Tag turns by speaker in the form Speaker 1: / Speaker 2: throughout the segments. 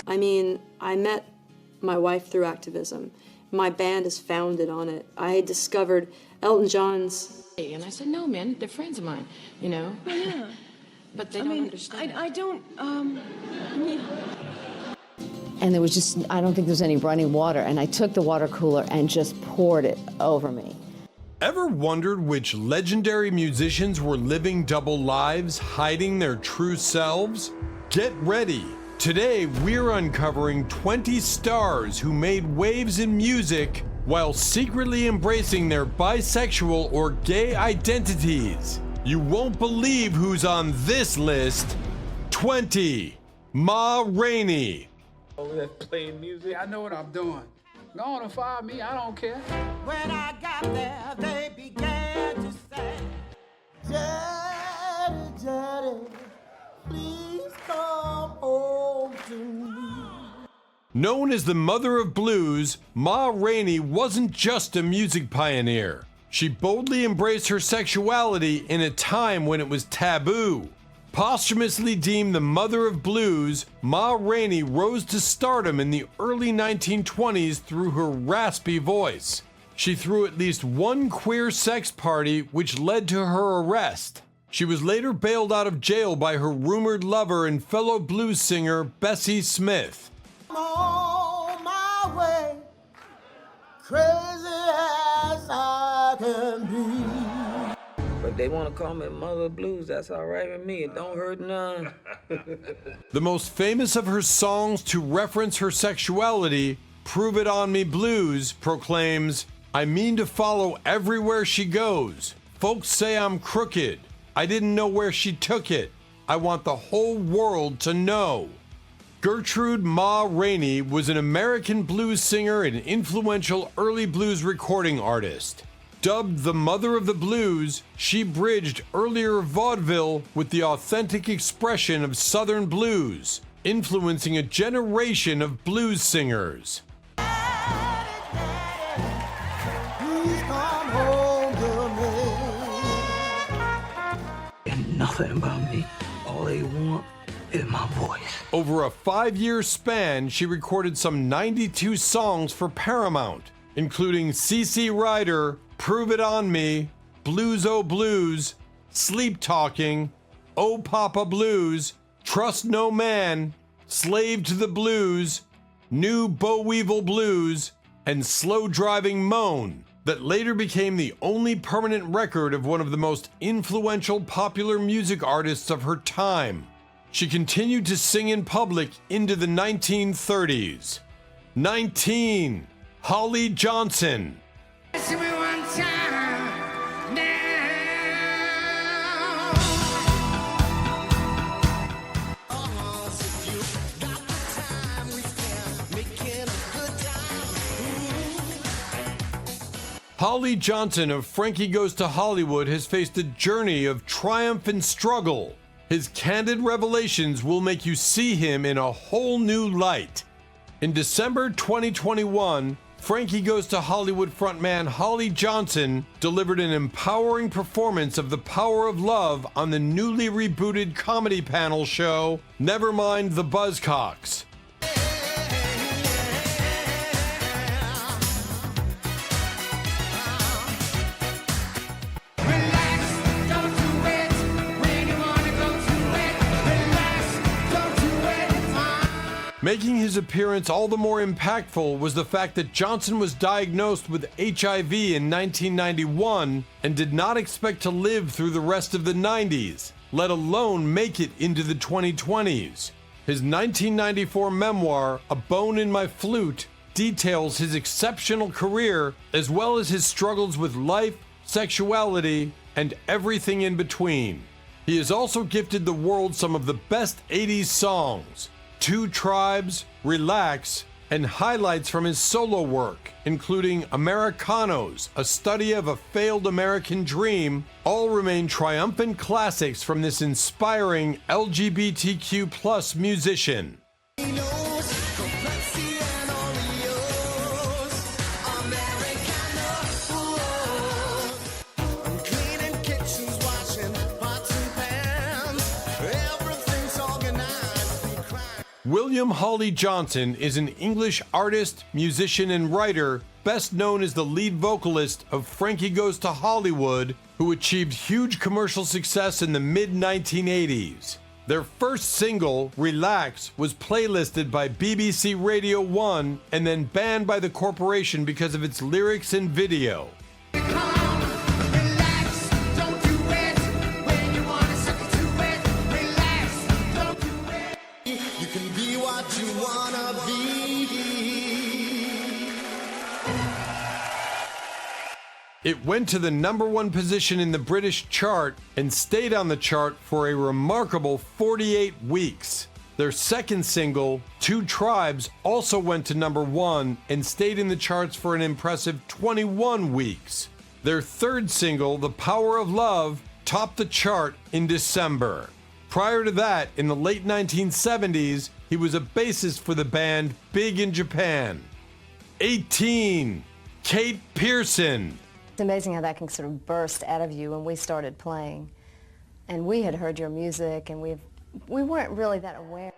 Speaker 1: I mean, I met my wife through activism. My band is founded on it. I discovered Elton John's...
Speaker 2: And I said, no, man, they're friends of mine, you know?
Speaker 3: Oh, yeah.
Speaker 2: But they don't understand.
Speaker 3: I don't,
Speaker 4: And there was just, I don't think there's any running water, and I took the water cooler and just poured it over me.
Speaker 5: Ever wondered which legendary musicians were living double lives, hiding their true selves? Get ready. Today, we're uncovering 20 stars who made waves in music while secretly embracing their bisexual or gay identities. You won't believe who's on this list. 20. Ma Rainey.
Speaker 6: Over there playing music. I know what I'm doing. Go on and fire me, I don't care.
Speaker 7: When I got there, they began to say, Daddy, Daddy, please come home to me.
Speaker 5: Known as the mother of blues, Ma Rainey wasn't just a music pioneer. She boldly embraced her sexuality in a time when it was taboo. Posthumously deemed the mother of blues, Ma Rainey rose to stardom in the early 1920s through her raspy voice. She threw at least one queer sex party, which led to her arrest. She was later bailed out of jail by her rumored lover and fellow blues singer Bessie Smith.
Speaker 7: I'm on my way, crazy as I can be.
Speaker 8: But they want to call me Mother of Blues, that's all right with me. It don't hurt none.
Speaker 5: The most famous of her songs to reference her sexuality, Prove It On Me Blues, proclaims, I mean to follow everywhere she goes. Folks say I'm crooked. I didn't know where she took it. I want the whole world to know. Gertrude Ma Rainey was an American blues singer and influential early blues recording artist. Dubbed the Mother of the Blues, she bridged earlier vaudeville with the authentic expression of Southern blues, influencing a generation of blues singers.
Speaker 7: Daddy, Daddy, please come home to me.
Speaker 8: And nothing about me. All they want is my voice.
Speaker 5: Over a 5-year span, she recorded some 92 songs for Paramount, including CC Rider, Prove It On Me, Blues Oh Blues, Sleep Talking, Oh Papa Blues, Trust No Man, Slave to the Blues, New Boll Weevil Blues, and Slow Driving Moan, that later became the only permanent record of one of the most influential popular music artists of her time. She continued to sing in public into the 1930s. 19. Holly Johnson. Holly Johnson of Frankie Goes to Hollywood has faced a journey of triumph and struggle. His candid revelations will make you see him in a whole new light. In December 2021, Frankie Goes to Hollywood frontman Holly Johnson delivered an empowering performance of The Power of Love on the newly rebooted comedy panel show Nevermind the Buzzcocks. Making his appearance all the more impactful was the fact that Johnson was diagnosed with HIV in 1991 and did not expect to live through the rest of the 90s, let alone make it into the 2020s. His 1994 memoir, A Bone in My Flute, details his exceptional career as well as his struggles with life, sexuality, and everything in between. He has also gifted the world some of the best 80s songs, Two Tribes, Relax, and highlights from his solo work, including Americanos, a study of a failed American dream, all remain triumphant classics from this inspiring LGBTQ+ musician. William Hawley Johnson is an English artist, musician, and writer, best known as the lead vocalist of Frankie Goes to Hollywood, who achieved huge commercial success in the mid-1980s. Their first single, Relax, was playlisted by BBC Radio 1 and then banned by the corporation because of its lyrics and video. It went to the #1 position in the British chart and stayed on the chart for a remarkable 48 weeks. Their second single, Two Tribes, also went to #1 and stayed in the charts for an impressive 21 weeks. Their third single, The Power of Love, topped the chart in December. Prior to that, in the late 1970s, he was a bassist for the band Big in Japan. 18. Kate Pearson.
Speaker 3: It's amazing how that can sort of burst out of you when we started playing. And we had heard your music, and we weren't really that aware.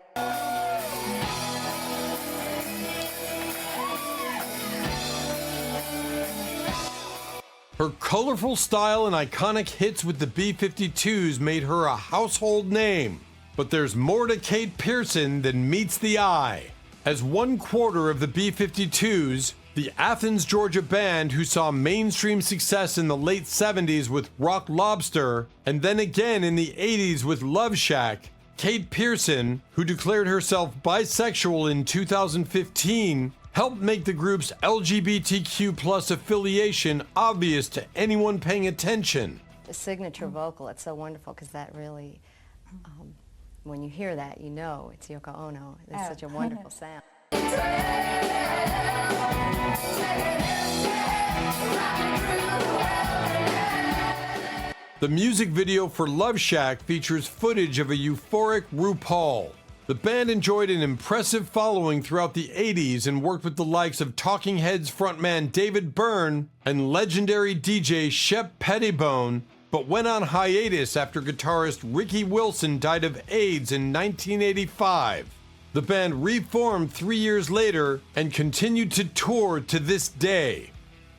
Speaker 5: Her colorful style and iconic hits with the B-52s made her a household name. But there's more to Kate Pearson than meets the eye. As 1/4 of the B-52s, the Athens, Georgia band who saw mainstream success in the late 70s with Rock Lobster, and then again in the 80s with Love Shack, Kate Pearson, who declared herself bisexual in 2015, helped make the group's LGBTQ+ affiliation obvious to anyone paying attention.
Speaker 3: The signature vocal, it's so wonderful because that really, when you hear that, you know it's Yoko Ono. It's such a wonderful sound.
Speaker 5: The music video for Love Shack features footage of a euphoric RuPaul. The band enjoyed an impressive following throughout the 80s and worked with the likes of Talking Heads frontman David Byrne and legendary DJ Shep Pettibone, but went on hiatus after guitarist Ricky Wilson died of AIDS in 1985. The band reformed 3 years later and continued to tour to this day.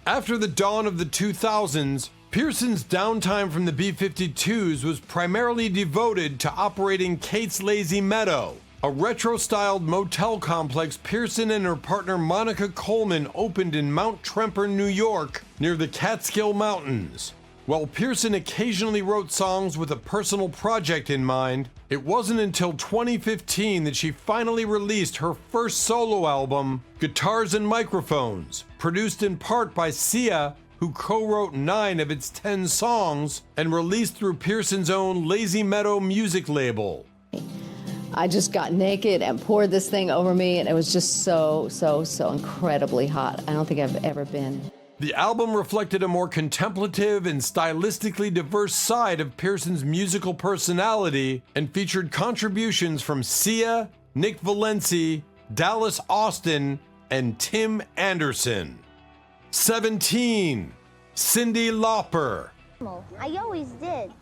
Speaker 5: After the dawn of the 2000s, Pearson's downtime from the B-52s was primarily devoted to operating Kate's Lazy Meadow, a retro-styled motel complex Pearson and her partner Monica Coleman opened in Mount Tremper, New York, near the Catskill Mountains. While Pearson occasionally wrote songs with a personal project in mind, it wasn't until 2015 that she finally released her first solo album, Guitars and Microphones, produced in part by Sia, who co-wrote 9 of its 10 songs, and released through Pearson's own Lazy Meadow music label.
Speaker 4: I just got naked and poured this thing over me, and it was just so incredibly hot. I don't think I've ever been.
Speaker 5: The album reflected a more contemplative and stylistically diverse side of Pearson's musical personality and featured contributions from Sia, Nick Valenci, Dallas Austin, and Tim Anderson. 17. Cyndi Lauper.
Speaker 9: I always did.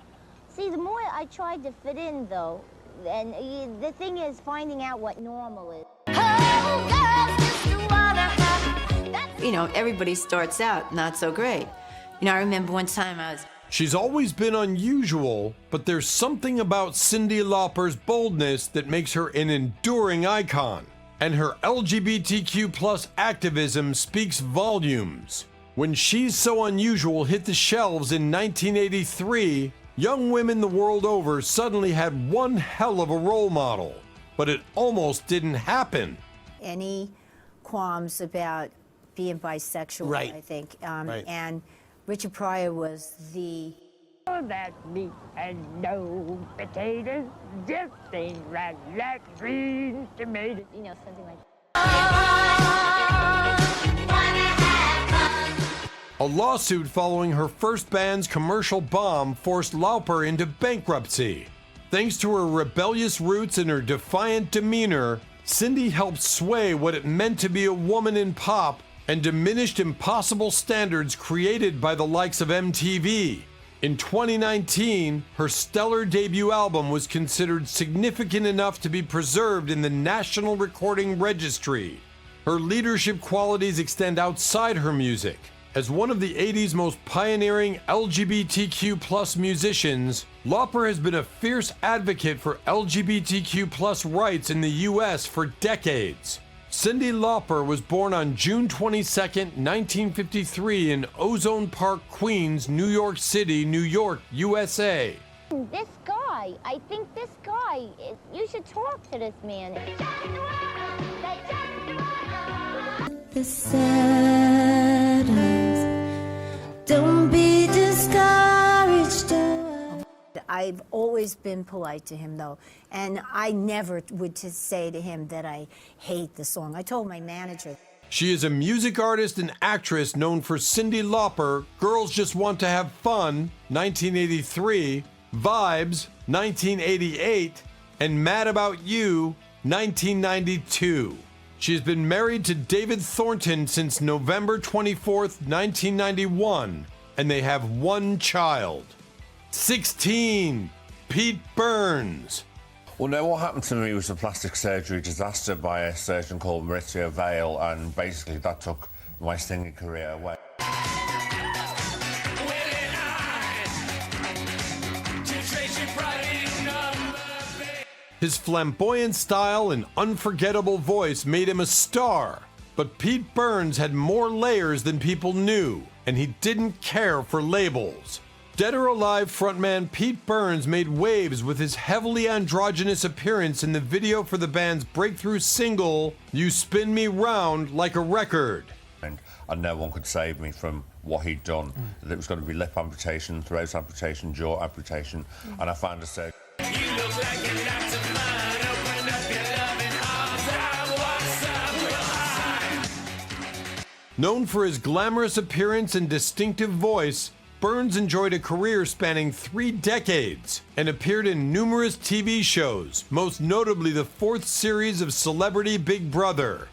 Speaker 9: See, the more I tried to fit in, though, and the thing is finding out what normal is.
Speaker 10: You know, everybody starts out not so great. You know, I remember one time
Speaker 5: She's always been unusual, but there's something about Cyndi Lauper's boldness that makes her an enduring icon, and her LGBTQ+ activism speaks volumes. When She's So Unusual hit the shelves in 1983, young women the world over suddenly had one hell of a role model, but it almost didn't happen.
Speaker 11: Any qualms about being bisexual,
Speaker 5: right.
Speaker 11: I think.
Speaker 5: Right.
Speaker 11: And Richard Pryor was the...
Speaker 12: That meat and no potatoes just ain't right like green tomatoes.
Speaker 9: You know, something like
Speaker 5: A lawsuit following her first band's commercial bomb forced Lauper into bankruptcy. Thanks to her rebellious roots and her defiant demeanor, Cyndi helped sway what it meant to be a woman in pop and diminished impossible standards created by the likes of MTV. In 2019, her stellar debut album was considered significant enough to be preserved in the National Recording Registry. Her leadership qualities extend outside her music. As one of the 80s most pioneering LGBTQ+ musicians, Lauper has been a fierce advocate for LGBTQ+ rights in the US for decades. Cyndi Lauper was born on June 22, 1953 in Ozone Park, Queens, New York City, New York, USA.
Speaker 9: This guy, I think this guy, you should talk to this man.
Speaker 13: The sadness, don't be discouraged.
Speaker 11: I've always been polite to him, though, and I never would say to him that I hate the song. I told my manager.
Speaker 5: She is a music artist and actress known for Cyndi Lauper, Girls Just Want to Have Fun, 1983, Vibes, 1988, and Mad About You, 1992. She has been married to David Thornton since November 24th, 1991, and they have one child. 16. Pete Burns.
Speaker 14: Well, no, what happened to me was a plastic surgery disaster by a surgeon called Maurizio Vale, and basically that took my singing career away.
Speaker 5: His flamboyant style and unforgettable voice made him a star, but Pete Burns had more layers than people knew, and he didn't care for labels. Dead or Alive frontman Pete Burns made waves with his heavily androgynous appearance in the video for the band's breakthrough single, You Spin Me Round Like a Record.
Speaker 14: And no one could save me from what he'd done. That it was going to be lip amputation, throat amputation, jaw amputation, and I found a surgeon.
Speaker 15: You look like you're not to mine. Open up your loving arms. What's up?
Speaker 5: Known for his glamorous appearance and distinctive voice, Burns enjoyed a career spanning 3 decades and appeared in numerous TV shows, most notably the 4th series of Celebrity Big Brother.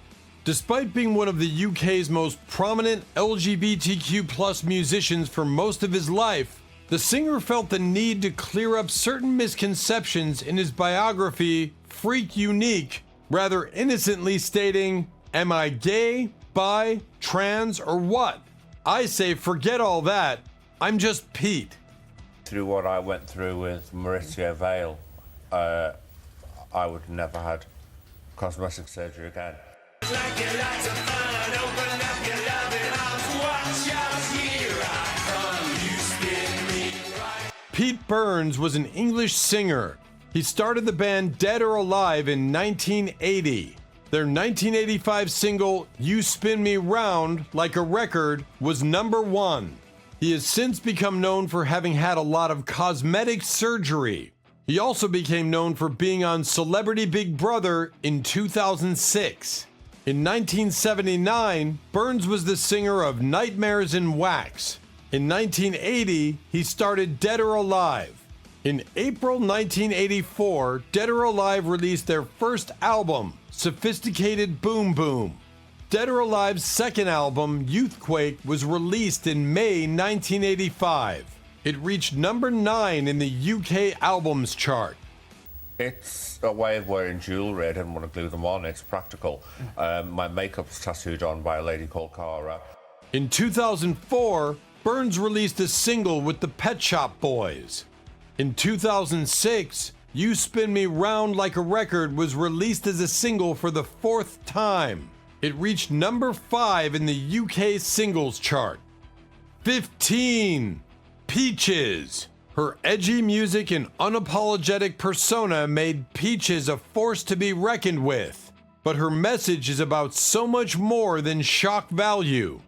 Speaker 5: Despite being one of the UK's most prominent LGBTQ+ musicians for most of his life, the singer felt the need to clear up certain misconceptions in his biography, Freak Unique, rather innocently stating, "Am I gay, bi, trans, or what? I say forget all that. I'm just Pete."
Speaker 14: Through what I went through with Maurizio Vale, I would never had cosmetic surgery again.
Speaker 15: Like you're lots of fun. Open up your loving arms. Watch out, here I come. You spin me right.
Speaker 5: Pete Burns was an English singer. He started the band Dead or Alive in 1980. Their 1985 single, You Spin Me Round Like a Record, was #1. He has since become known for having had a lot of cosmetic surgery. He also became known for being on Celebrity Big Brother in 2006. In 1979, Burns was the singer of Nightmares in Wax. In 1980, he started Dead or Alive. In April 1984, Dead or Alive released their first album, Sophisticated Boom Boom. Dead or Alive's second album, Youthquake, was released in May 1985. It reached #9 in the UK albums chart.
Speaker 14: It's a way of wearing jewellery. I didn't want to glue them on. It's practical. My makeup's tattooed on by a lady called Cara.
Speaker 5: In 2004, Burns released a single with the Pet Shop Boys. In 2006, You Spin Me Round Like a Record was released as a single for the 4th time. It reached #5 in the UK singles chart. 15. Peaches. Her edgy music and unapologetic persona made Peaches a force to be reckoned with, but her message is about so much more than shock value.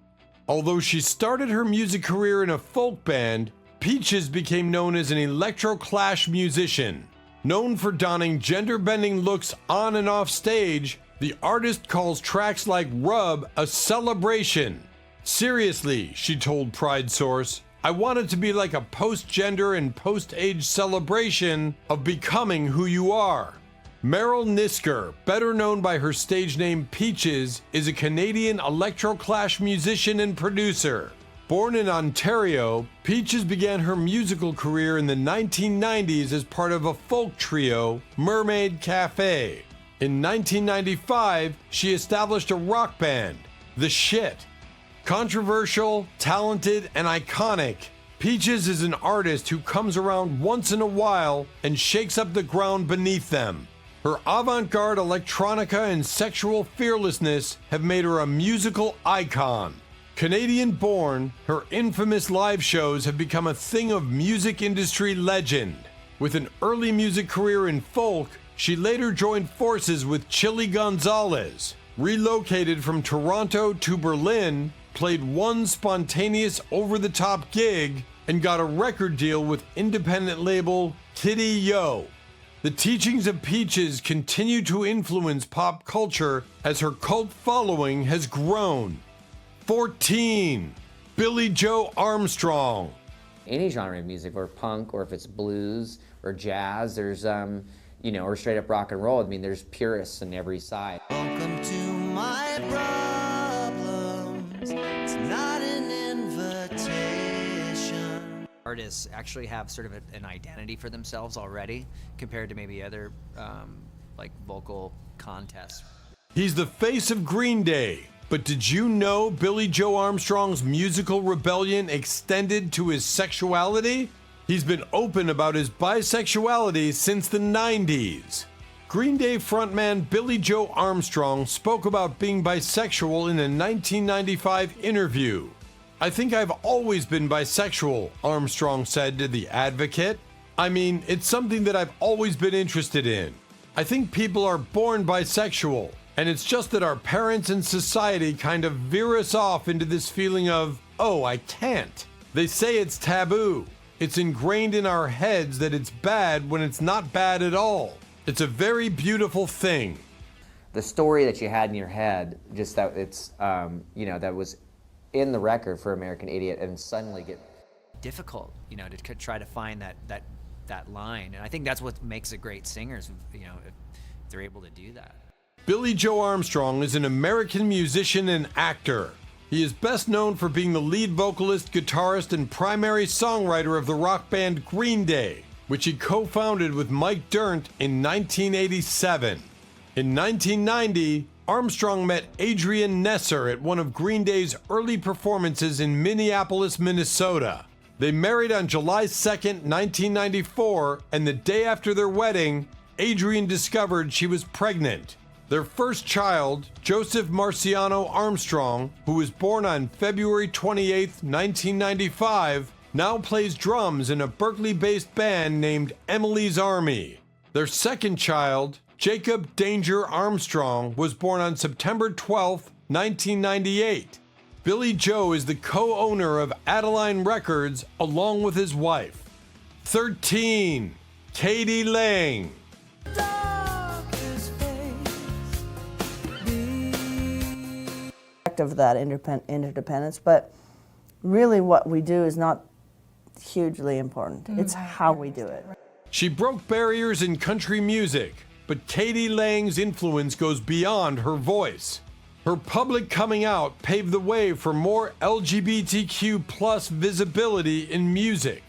Speaker 5: Although she started her music career in a folk band, Peaches became known as an electro-clash musician. Known for donning gender-bending looks on and off stage, the artist calls tracks like Rub a celebration. "Seriously," she told Pride Source, "I want it to be like a post-gender and post-age celebration of becoming who you are." Meryl Nisker, better known by her stage name Peaches, is a Canadian electro-clash musician and producer. Born in Ontario, Peaches began her musical career in the 1990s as part of a folk trio, Mermaid Cafe. In 1995, she established a rock band, The Shit. Controversial, talented, and iconic, Peaches is an artist who comes around once in a while and shakes up the ground beneath them. Her avant-garde electronica and sexual fearlessness have made her a musical icon. Canadian-born, her infamous live shows have become a thing of music industry legend. With an early music career in folk, she later joined forces with Chili Gonzalez, relocated from Toronto to Berlin, played one spontaneous over-the-top gig, and got a record deal with independent label Kitty Yo. The teachings of Peaches continue to influence pop culture as her cult following has grown. 14. Billie Joe Armstrong.
Speaker 16: Any genre of music, or punk, or if it's blues or jazz, there's or straight up rock and roll. I mean, there's purists on every side.
Speaker 15: Welcome to my problems. It's not an invitation.
Speaker 17: Artists actually have sort of an identity for themselves already, compared to maybe other like vocal contests.
Speaker 5: He's the face of Green Day. But did you know Billie Joe Armstrong's musical rebellion extended to his sexuality? He's been open about his bisexuality since the 90s. Green Day frontman Billie Joe Armstrong spoke about being bisexual in a 1995 interview. "I think I've always been bisexual," Armstrong said to The Advocate. "I mean, it's something that I've always been interested in. I think people are born bisexual. And it's just that our parents and society kind of veer us off into this feeling of, oh, I can't. They say it's taboo. It's ingrained in our heads that it's bad when it's not bad at all. It's a very beautiful thing."
Speaker 16: The story that you had in your head, just that it's, that was in the record for American Idiot, and suddenly get
Speaker 17: Difficult, to try to find that line. And I think that's what makes it great singers, if they're able to do that.
Speaker 5: Billie Joe Armstrong is an American musician and actor. He is best known for being the lead vocalist, guitarist, and primary songwriter of the rock band Green Day, which he co-founded with Mike Dirnt in 1987. In 1990, Armstrong met Adrian Nesser at one of Green Day's early performances in Minneapolis, Minnesota. They married on July 2nd, 1994, and the day after their wedding, Adrian discovered she was pregnant. Their first child, Joseph Marciano Armstrong, who was born on February 28, 1995, now plays drums in a Berkeley-based band named Emily's Army. Their second child, Jacob Danger Armstrong, was born on September 12, 1998. Billie Joe is the co-owner of Adeline Records along with his wife. 13. Katie Lang.
Speaker 18: Of that interdependence, but really what we do is not hugely important. It's how we do it.
Speaker 5: She broke barriers in country music, but Katie Lang's influence goes beyond her voice. Her public coming out paved the way for more LGBTQ plus visibility in music.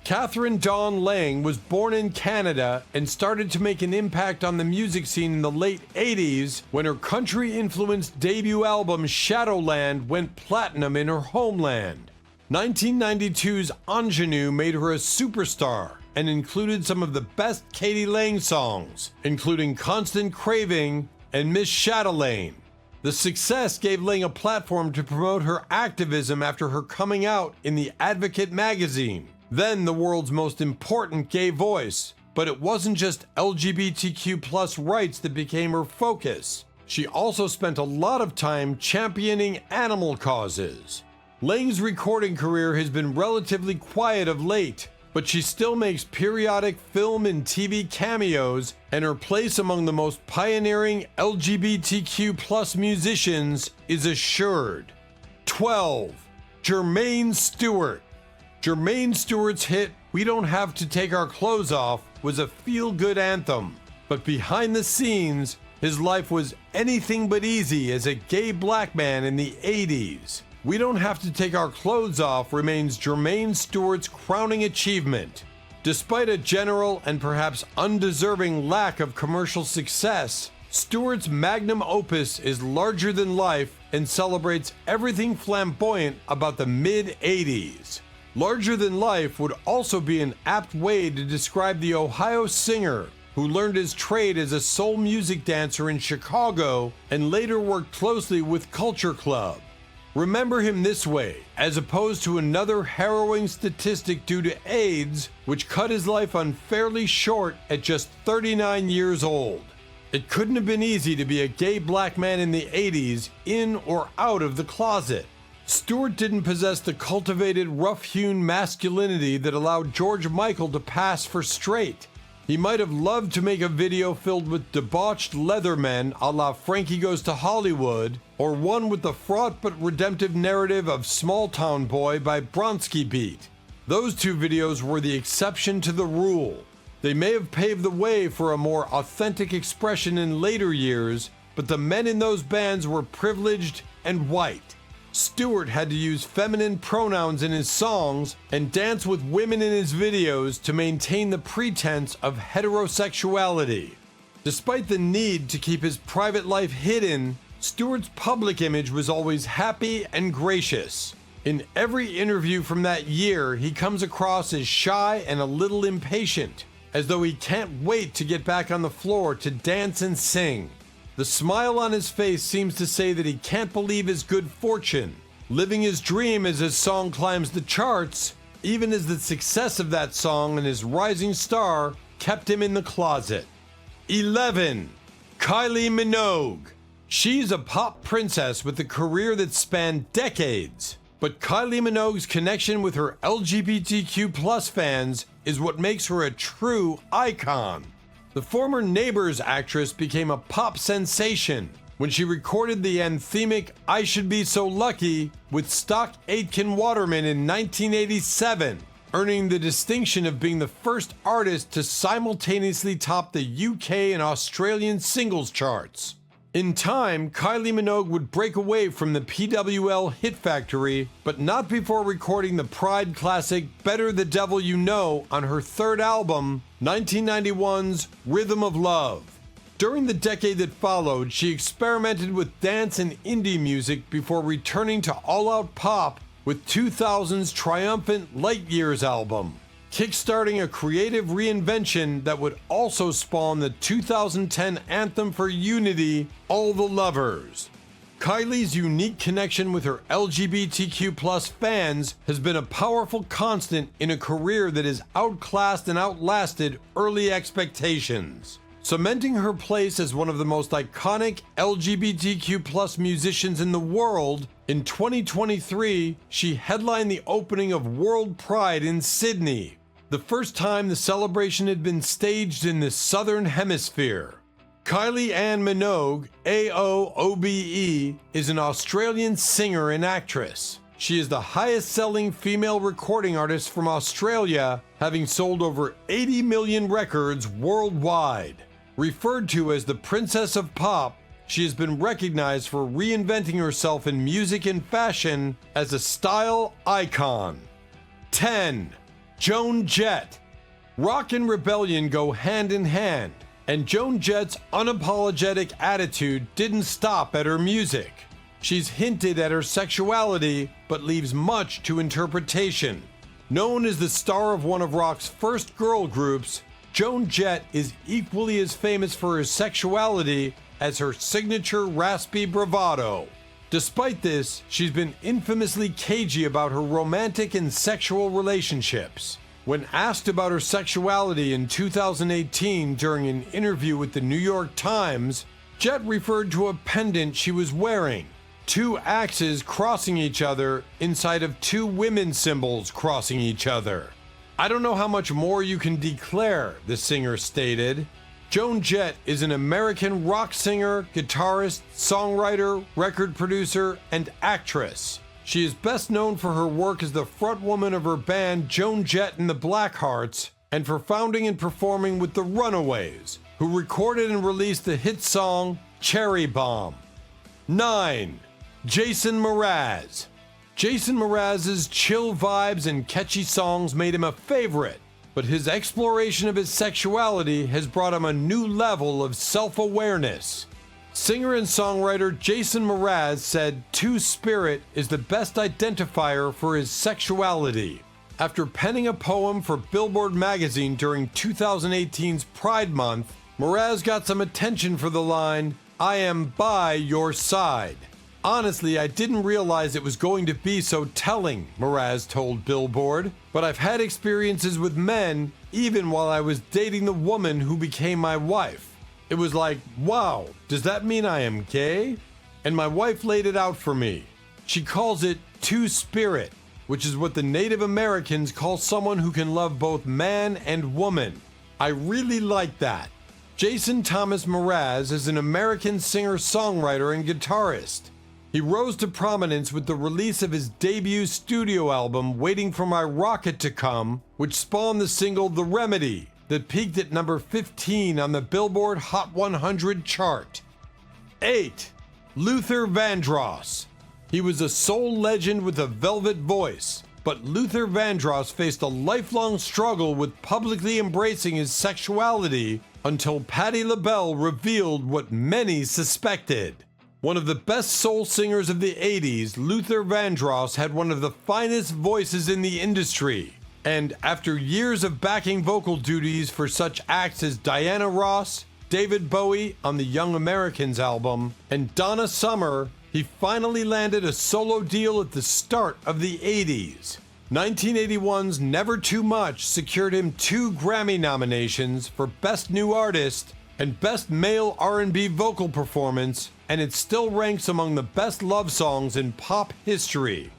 Speaker 5: Catherine Dawn Lang was born in Canada and started to make an impact on the music scene in the late 80s when her country-influenced debut album Shadowland went platinum in her homeland. 1992's Ingenue made her a superstar and included some of the best Katie Lang songs, including Constant Craving and Miss Chatelaine. The success gave Lang a platform to promote her activism after her coming out in The Advocate magazine, then the world's most important gay voice. But it wasn't just LGBTQ plus rights that became her focus. She also spent a lot of time championing animal causes. Lang's recording career has been relatively quiet of late, but she still makes periodic film and TV cameos, and her place among the most pioneering LGBTQ plus musicians is assured. 12. Germaine Stewart. Germaine Stewart's hit, We Don't Have to Take Our Clothes Off, was a feel-good anthem, but behind the scenes, his life was anything but easy as a gay black man in the 80s. We Don't Have to Take Our Clothes Off remains Germaine Stewart's crowning achievement. Despite a general and perhaps undeserving lack of commercial success, Stewart's magnum opus is larger than life and celebrates everything flamboyant about the mid-'80s. Larger than life would also be an apt way to describe the Ohio singer who learned his trade as a soul music dancer in Chicago and later worked closely with Culture Club. Remember him this way, as opposed to another harrowing statistic due to AIDS, which cut his life unfairly short at just 39 years old. It couldn't have been easy to be a gay black man in the 80s, in or out of the closet. Stewart didn't possess the cultivated, rough-hewn masculinity that allowed George Michael to pass for straight. He might have loved to make a video filled with debauched leather men a la Frankie Goes to Hollywood, or one with the fraught but redemptive narrative of Small Town Boy by Bronski Beat. Those two videos were the exception to the rule. They may have paved the way for a more authentic expression in later years, but the men in those bands were privileged and white. Stewart had to use feminine pronouns in his songs and dance with women in his videos to maintain the pretense of heterosexuality. Despite the need to keep his private life hidden, Stewart's public image was always happy and gracious. In every interview from that year, he comes across as shy and a little impatient, as though he can't wait to get back on the floor to dance and sing. The smile on his face seems to say that he can't believe his good fortune, living his dream as his song climbs the charts, even as the success of that song and his rising star kept him in the closet. 11. Kylie Manogue. She's a pop princess with a career that spanned decades, but Kylie Minogue's connection with her LGBTQ+ fans is what makes her a true icon. The former Neighbors actress became a pop sensation when she recorded the anthemic I Should Be So Lucky with Stock Aitken Waterman in 1987, earning the distinction of being the first artist to simultaneously top the UK and Australian singles charts. In time, Kylie Minogue would break away from the PWL hit factory, but not before recording the Pride classic Better the Devil You Know on her third album, 1991's Rhythm of Love. During the decade that followed, she experimented with dance and indie music before returning to all-out pop with 2000's triumphant Light Years album, kickstarting a creative reinvention that would also spawn the 2010 anthem for unity, All the Lovers. Kylie's unique connection with her LGBTQ+ fans has been a powerful constant in a career that has outclassed and outlasted early expectations. Cementing her place as one of the most iconic LGBTQ+ musicians in the world, in 2023, she headlined the opening of World Pride in Sydney, the first time the celebration had been staged in the Southern Hemisphere. Kylie Ann Minogue, AOOBE, is an Australian singer and actress. She is the highest-selling female recording artist from Australia, having sold over 80 million records worldwide. Referred to as the Princess of Pop, she has been recognized for reinventing herself in music and fashion as a style icon. 10. Joan Jett. Rock and rebellion go hand in hand, and Joan Jett's unapologetic attitude didn't stop at her music. She's hinted at her sexuality, but leaves much to interpretation. Known as the star of one of rock's first girl groups, Joan Jett is equally as famous for her sexuality as her signature raspy bravado. Despite this, she's been infamously cagey about her romantic and sexual relationships. When asked about her sexuality in 2018 during an interview with the New York Times, Jett referred to a pendant she was wearing, two axes crossing each other inside of two women's symbols crossing each other. I don't know how much more you can declare, the singer stated. Joan Jett is an American rock singer, guitarist, songwriter, record producer, and actress. She is best known for her work as the frontwoman of her band Joan Jett and the Blackhearts, and for founding and performing with the Runaways, who recorded and released the hit song Cherry Bomb. 9. Jason Moraz. Jason Mraz's chill vibes and catchy songs made him a favorite, but his exploration of his sexuality has brought him a new level of self-awareness. Singer and songwriter Jason Moraz said Two-Spirit is the best identifier for his sexuality. After penning a poem for Billboard magazine during 2018's Pride Month, Moraz got some attention for the line, "I am by your side." "Honestly, I didn't realize it was going to be so telling," Moraz told Billboard, "but I've had experiences with men even while I was dating the woman who became my wife. It was like, wow, does that mean I am gay? And my wife laid it out for me. She calls it Two-Spirit, which is what the Native Americans call someone who can love both man and woman. I really like that." Jason Thomas Moraz is an American singer-songwriter and guitarist. He rose to prominence with the release of his debut studio album, Waiting for My Rocket to Come, which spawned the single The Remedy, that peaked at number 15 on the Billboard Hot 100 chart. 8. Luther Vandross. He was a soul legend with a velvet voice, but Luther Vandross faced a lifelong struggle with publicly embracing his sexuality until Patti LaBelle revealed what many suspected. One of the best soul singers of the 80s, Luther Vandross had one of the finest voices in the industry. And after years of backing vocal duties for such acts as Diana Ross, David Bowie on the Young Americans album, and Donna Summer, he finally landed a solo deal at the start of the 80s. 1981's Never Too Much secured him 2 Grammy nominations for Best New Artist and Best Male R&B Vocal Performance, and it still ranks among the best love songs in pop history.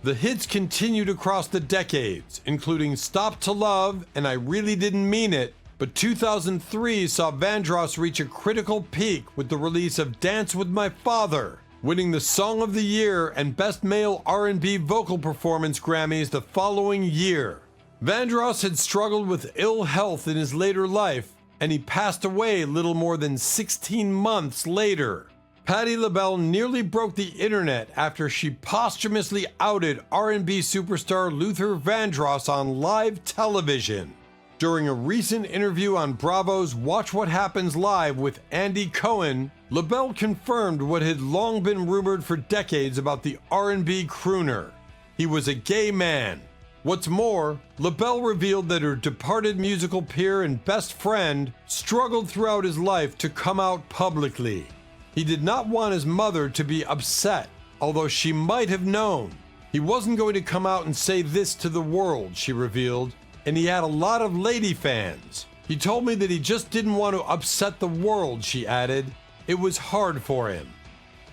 Speaker 5: The hits continued across the decades, including Stop to Love and I Really Didn't Mean It, but 2003 saw Vandross reach a critical peak with the release of Dance with My Father, winning the Song of the Year and Best Male R&B Vocal Performance Grammys the following year. Vandross had struggled with ill health in his later life, and he passed away little more than 16 months later. Patti LaBelle nearly broke the internet after she posthumously outed R&B superstar Luther Vandross on live television. During a recent interview on Bravo's Watch What Happens Live with Andy Cohen, LaBelle confirmed what had long been rumored for decades about the R&B crooner. He was a gay man. What's more, LaBelle revealed that her departed musical peer and best friend struggled throughout his life to come out publicly. He did not want his mother to be upset, although she might have known. He wasn't going to come out and say this to the world, she revealed, and he had a lot of lady fans. He told me that he just didn't want to upset the world, she added. It was hard for him.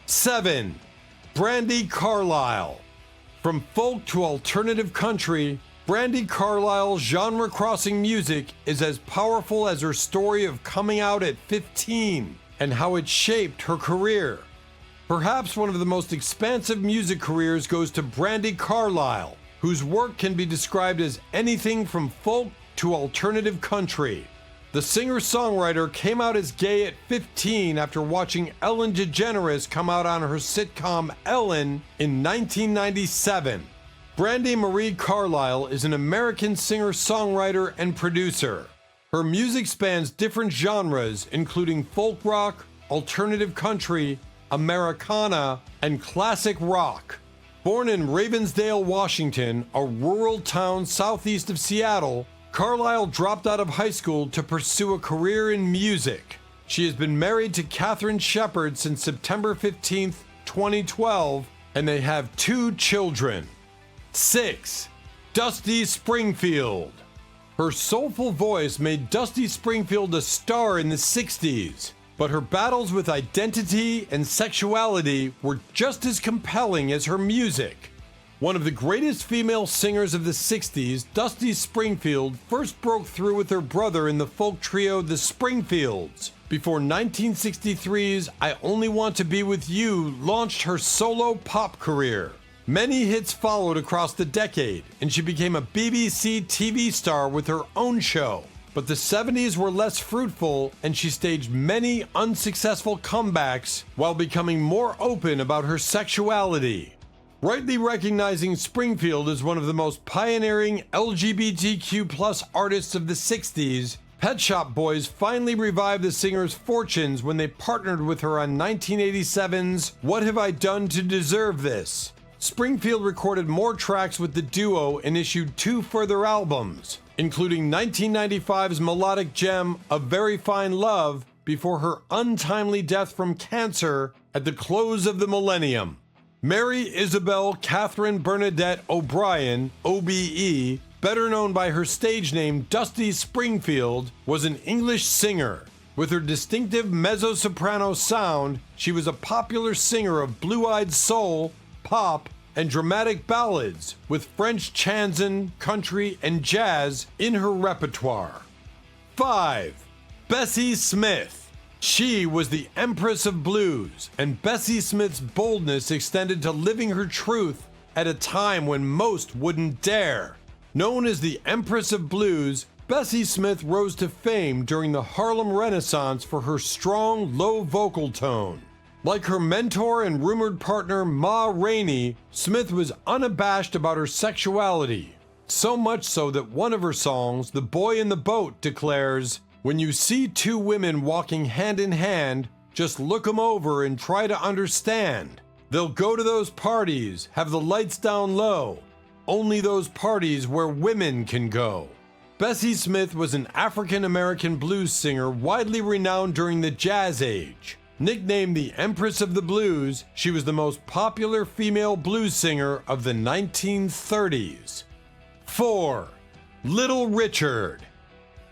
Speaker 5: 7. Brandy Carlile. From folk to alternative country, Brandy Carlile's genre-crossing music is as powerful as her story of coming out at 15 and how it shaped her career. Perhaps one of the most expansive music careers goes to Brandy Carlile, whose work can be described as anything from folk to alternative country. The singer-songwriter came out as gay at 15 after watching Ellen DeGeneres come out on her sitcom Ellen in 1997. Brandy Marie Carlile is an American singer-songwriter and producer. Her music spans different genres, including folk rock, alternative country, Americana, and classic rock. Born in Ravensdale, Washington, a rural town southeast of Seattle, Carlile dropped out of high school to pursue a career in music. She has been married to Katherine Shepard since September 15, 2012, and they have 2 children. 6. Dusty Springfield. Her soulful voice made Dusty Springfield a star in the 60s, but her battles with identity and sexuality were just as compelling as her music. One of the greatest female singers of the 60s, Dusty Springfield first broke through with her brother in the folk trio The Springfields, before 1963's I Only Want to Be With You launched her solo pop career. Many hits followed across the decade, and she became a BBC TV star with her own show. But the 70s were less fruitful, and she staged many unsuccessful comebacks while becoming more open about her sexuality. Rightly recognizing Springfield as one of the most pioneering LGBTQ+ artists of the 60s, Pet Shop Boys finally revived the singer's fortunes when they partnered with her on 1987's What Have I Done to Deserve This? Springfield recorded more tracks with the duo and issued 2 further albums, including 1995's melodic gem A Very Fine Love before her untimely death from cancer at the close of the millennium. Mary Isabel Catherine Bernadette O'Brien, OBE, better known by her stage name Dusty Springfield, was an English singer. With her distinctive mezzo-soprano sound, she was a popular singer of blue-eyed soul, pop, and dramatic ballads, with French chanson, country, and jazz in her repertoire. 5. Bessie Smith. She was the Empress of Blues, and Bessie Smith's boldness extended to living her truth at a time when most wouldn't dare. Known as the Empress of Blues, Bessie Smith rose to fame during the Harlem Renaissance for her strong, low vocal tone. Like her mentor and rumored partner Ma Rainey, Smith was unabashed about her sexuality. So much so that one of her songs, The Boy in the Boat, declares, "When you see 2 women walking hand in hand, just look them over and try to understand. They'll go to those parties, have the lights down low. Only those parties where women can go." Bessie Smith was an African-American blues singer widely renowned during the Jazz Age. Nicknamed the Empress of the Blues, she was the most popular female blues singer of the 1930s. 4. Little Richard.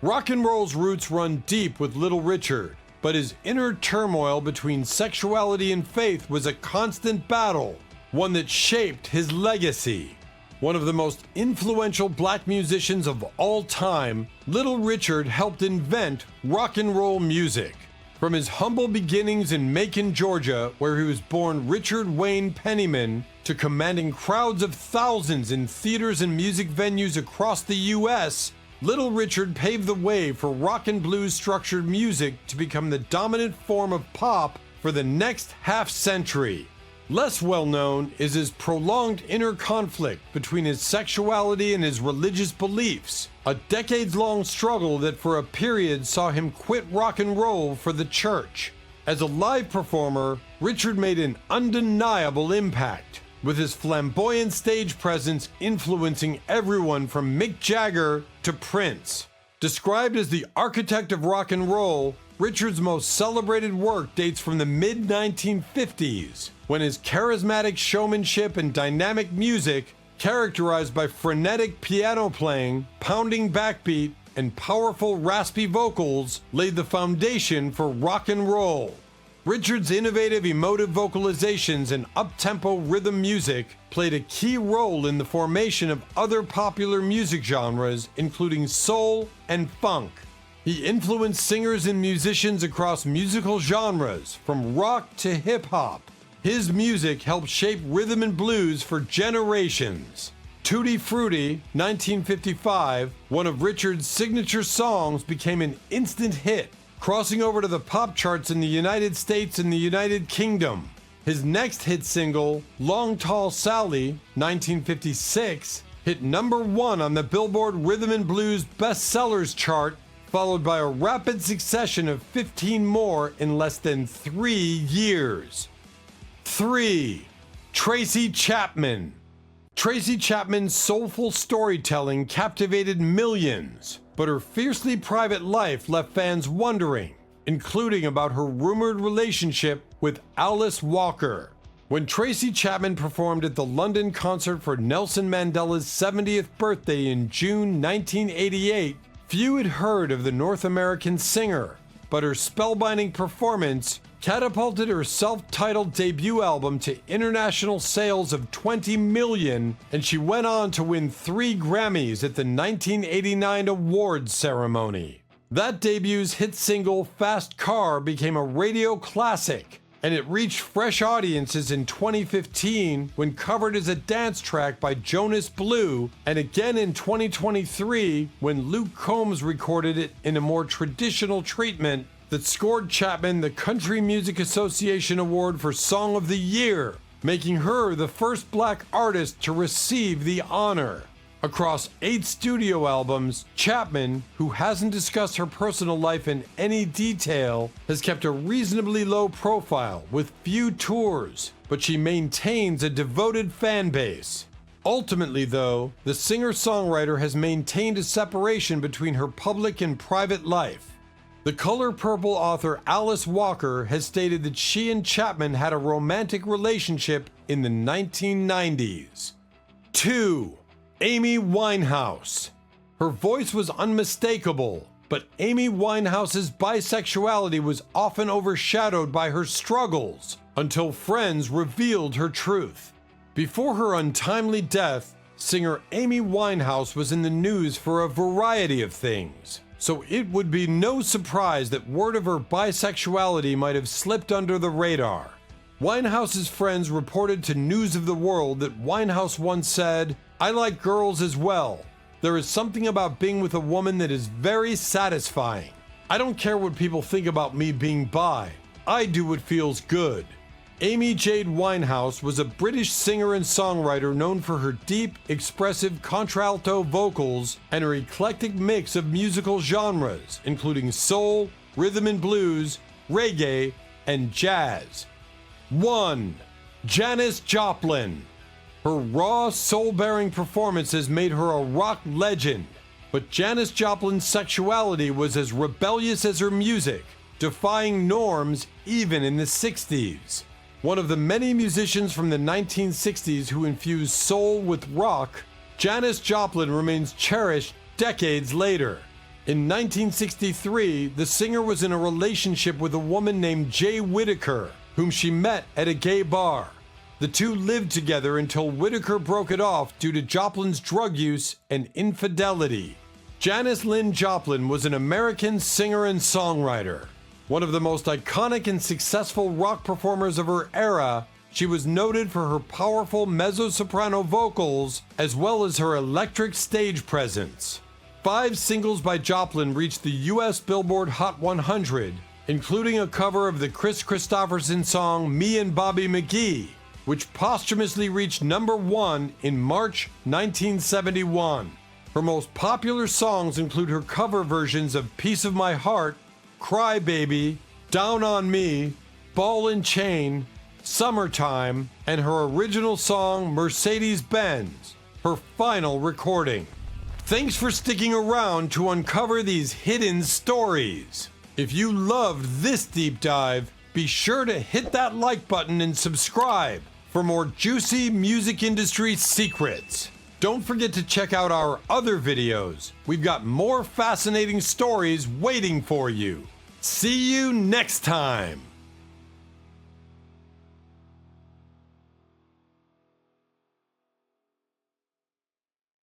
Speaker 5: Rock and roll's roots run deep with Little Richard, but his inner turmoil between sexuality and faith was a constant battle, one that shaped his legacy. One of the most influential black musicians of all time, Little Richard helped invent rock and roll music. From his humble beginnings in Macon, Georgia, where he was born Richard Wayne Pennyman, to commanding crowds of thousands in theaters and music venues across the U.S., Little Richard paved the way for rock and blues structured music to become the dominant form of pop for the next half-century. Less well known is his prolonged inner conflict between his sexuality and his religious beliefs, a decades-long struggle that for a period saw him quit rock and roll for the church. As a live performer, Richard made an undeniable impact, with his flamboyant stage presence influencing everyone from Mick Jagger to Prince. Described as the architect of rock and roll, Richard's most celebrated work dates from the mid-1950s, when his charismatic showmanship and dynamic music, characterized by frenetic piano playing, pounding backbeat, and powerful raspy vocals, laid the foundation for rock and roll. Richard's innovative emotive vocalizations and up-tempo rhythm music played a key role in the formation of other popular music genres, including soul and funk. He influenced singers and musicians across musical genres, from rock to hip-hop. His music helped shape rhythm and blues for generations. Tutti Frutti, 1955, one of Richard's signature songs, became an instant hit, crossing over to the pop charts in the United States and the United Kingdom. His next hit single, Long Tall Sally, 1956, hit #1 on the Billboard Rhythm and Blues Bestsellers chart, followed by a rapid succession of 15 more in less than 3 years. 3. Tracy Chapman. Tracy Chapman's soulful storytelling captivated millions, but her fiercely private life left fans wondering, including about her rumored relationship with Alice Walker. When Tracy Chapman performed at the London concert for Nelson Mandela's 70th birthday in June 1988, few had heard of the North American singer, but her spellbinding performance catapulted her self-titled debut album to international sales of 20 million, and she went on to win 3 Grammys at the 1989 awards ceremony. That debut's hit single, Fast Car, became a radio classic, and it reached fresh audiences in 2015 when covered as a dance track by Jonas Blue, and again in 2023 when Luke Combs recorded it in a more traditional treatment that scored Chapman the Country Music Association Award for Song of the Year, making her the first black artist to receive the honor. Across 8 studio albums, Chapman, who hasn't discussed her personal life in any detail, has kept a reasonably low profile with few tours, but she maintains a devoted fan base. Ultimately, though, the singer-songwriter has maintained a separation between her public and private life. The Color Purple author Alice Walker has stated that she and Chapman had a romantic relationship in the 1990s. 2. Amy Winehouse. Her voice was unmistakable, but Amy Winehouse's bisexuality was often overshadowed by her struggles until friends revealed her truth. Before her untimely death, singer Amy Winehouse was in the news for a variety of things, so it would be no surprise that word of her bisexuality might have slipped under the radar. Winehouse's friends reported to News of the World that Winehouse once said, "I like girls as well. There is something about being with a woman that is very satisfying. I don't care what people think about me being bi. I do what feels good." Amy Jade Winehouse was a British singer and songwriter known for her deep, expressive contralto vocals and her eclectic mix of musical genres, including soul, rhythm and blues, reggae, and jazz. 1. Janice Joplin. Her raw, soul-bearing performances made her a rock legend, but Janice Joplin's sexuality was as rebellious as her music, defying norms even in the 60s. One of the many musicians from the 1960s who infused soul with rock, Janice Joplin remains cherished decades later. In 1963, the singer was in a relationship with a woman named Jay Whittaker, whom she met at a gay bar. The two lived together until Whittaker broke it off due to Joplin's drug use and infidelity. Janis Lyn Joplin was an American singer and songwriter. One of the most iconic and successful rock performers of her era, she was noted for her powerful mezzo-soprano vocals as well as her electric stage presence. 5 singles by Joplin reached the U.S. Billboard Hot 100, including a cover of the Chris Christopherson song Me and Bobby McGee, which posthumously reached #1 in March 1971. Her most popular songs include her cover versions of Piece of My Heart, Cry Baby, Down on Me, Ball and Chain, Summertime, and her original song Mercedes Benz, her final recording. Thanks for sticking around to uncover these hidden stories. If you loved this deep dive, be sure to hit that like button and subscribe for more juicy music industry secrets. Don't forget to check out our other videos. We've got more fascinating stories waiting for you. See you next time.